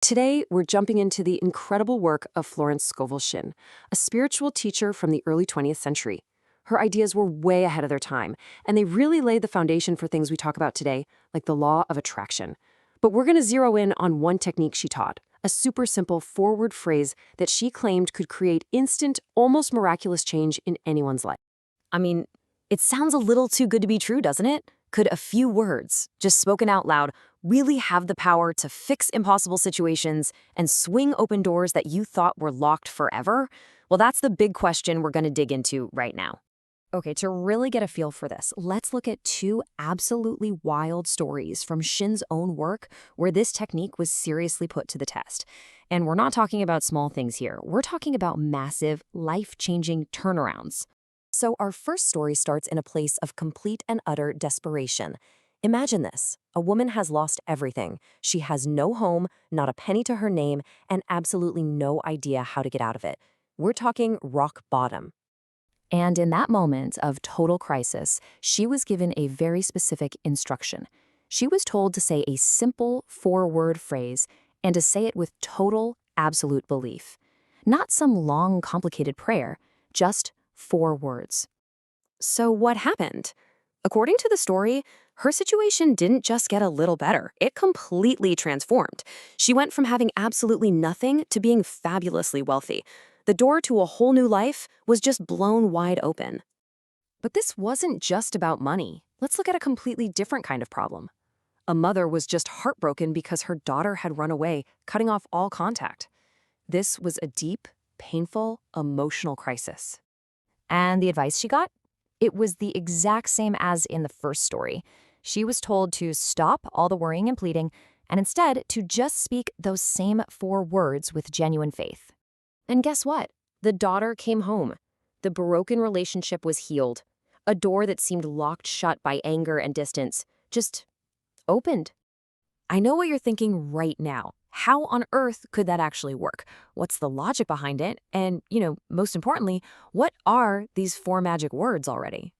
Today, we're jumping into the incredible work of Florence Scovel Shinn, a spiritual teacher from the early 20th century. Her ideas were way ahead of their time, and they really laid the foundation for things we talk about today, like the law of attraction. But we're going to zero in on one technique she taught, a super simple forward phrase that she claimed could create instant, almost miraculous change in anyone's life. I mean, it sounds a little too good to be true, doesn't it? Could a few words, just spoken out loud, really have the power to fix impossible situations and swing open doors that you thought were locked forever? Well, that's the big question we're going to dig into right now. Okay, to really get a feel for this, let's look at two absolutely wild stories from Shinn's own work where this technique was seriously put to the test. And we're not talking about small things here. We're talking about massive, life-changing turnarounds. So our first story starts in a place of complete and utter desperation. Imagine this. A woman has lost everything. She has no home, not a penny to her name, and absolutely no idea how to get out of it. We're talking rock bottom. And in that moment of total crisis, she was given a very specific instruction. She was told to say a simple four-word phrase and to say it with total, absolute belief. Not some long, complicated prayer, just 4 words. So what happened? According to the story, her situation didn't just get a little better. It completely transformed. She went from having absolutely nothing to being fabulously wealthy. The door to a whole new life was just blown wide open. But this wasn't just about money. Let's look at a completely different kind of problem. A mother was just heartbroken because her daughter had run away, cutting off all contact. This was a deep, painful, emotional crisis. And the advice she got? It was the exact same as in the first story. She was told to stop all the worrying and pleading, and instead to just speak those same 4 words with genuine faith. And guess what? The daughter came home. The broken relationship was healed. A door that seemed locked shut by anger and distance just opened. I know what you're thinking right now. How on earth could that actually work? What's the logic behind it? And, most importantly, what are these 4 magic words already?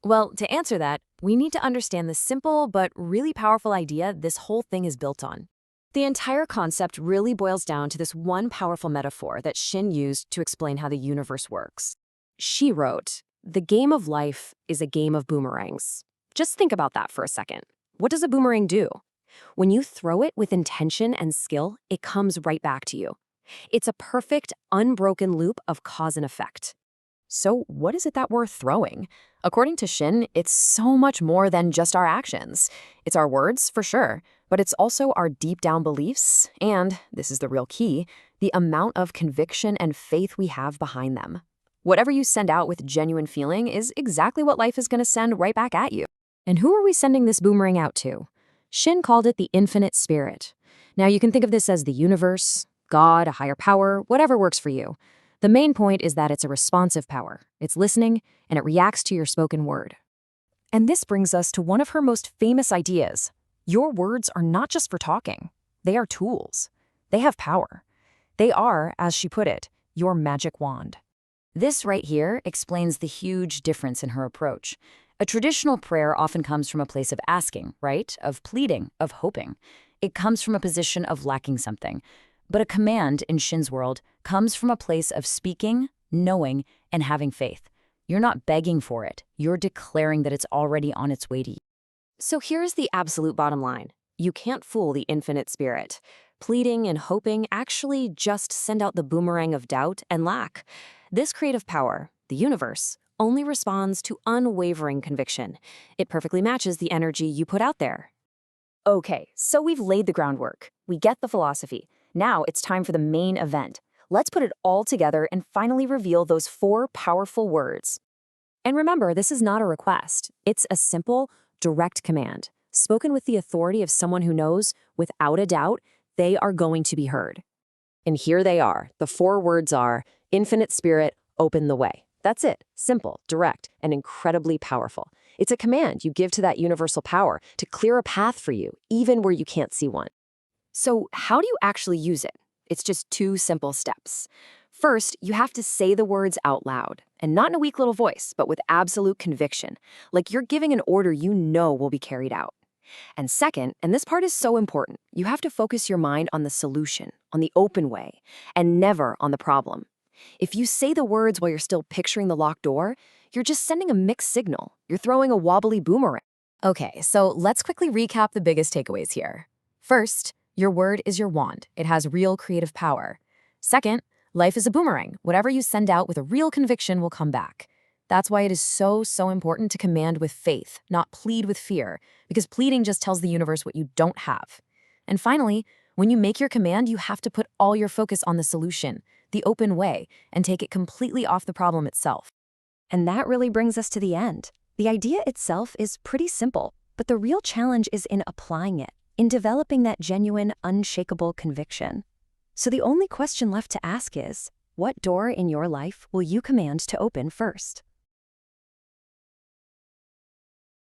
Well, to answer that, we need to understand the simple but really powerful idea this whole thing is built on. The entire concept really boils down to this one powerful metaphor that Shinn used to explain how the universe works. She wrote, "The game of life is a game of boomerangs." Just think about that for a second. What does a boomerang do? When you throw it with intention and skill, it comes right back to you. It's a perfect, unbroken loop of cause and effect. So what is it that we're throwing? According to Shinn, it's so much more than just our actions. It's our words, for sure, but it's also our deep down beliefs and, this is the real key, the amount of conviction and faith we have behind them. Whatever you send out with genuine feeling is exactly what life is going to send right back at you. And who are we sending this boomerang out to? Shinn called it the infinite spirit. Now you can think of this as the universe, God, a higher power, whatever works for you. The main point is that it's a responsive power. It's listening, and it reacts to your spoken word. And this brings us to one of her most famous ideas. Your words are not just for talking. They are tools. They have power. They are, as she put it, your magic wand. This right here explains the huge difference in her approach. A traditional prayer often comes from a place of asking, right? Of pleading, of hoping. It comes from a position of lacking something. But a command, in Shinn's world, comes from a place of speaking, knowing, and having faith. You're not begging for it. You're declaring that it's already on its way to you. So here's the absolute bottom line. You can't fool the infinite spirit. Pleading and hoping actually just send out the boomerang of doubt and lack. This creative power, the universe, only responds to unwavering conviction. It perfectly matches the energy you put out there. Okay, so we've laid the groundwork. We get the philosophy. Now it's time for the main event. Let's put it all together and finally reveal those 4 powerful words. And remember, this is not a request. It's a simple, direct command, spoken with the authority of someone who knows, without a doubt, they are going to be heard. And here they are. The 4 words are, infinite spirit, open the way. That's it. Simple, direct, and incredibly powerful. It's a command you give to that universal power to clear a path for you, even where you can't see one. So how do you actually use it? It's just 2 simple steps. First, you have to say the words out loud, and not in a weak little voice, but with absolute conviction, like you're giving an order you know will be carried out. And second, and this part is so important, you have to focus your mind on the solution, on the open way, and never on the problem. If you say the words while you're still picturing the locked door, you're just sending a mixed signal. You're throwing a wobbly boomerang. Okay, so let's quickly recap the biggest takeaways here. First, your word is your wand. It has real creative power. Second, life is a boomerang. Whatever you send out with a real conviction will come back. That's why it is so important to command with faith, not plead with fear, because pleading just tells the universe what you don't have. And finally, when you make your command, you have to put all your focus on the solution, the open way, and take it completely off the problem itself. And that really brings us to the end. The idea itself is pretty simple, but the real challenge is in applying it, in developing that genuine, unshakable conviction. So the only question left to ask is, what door in your life will you command to open first?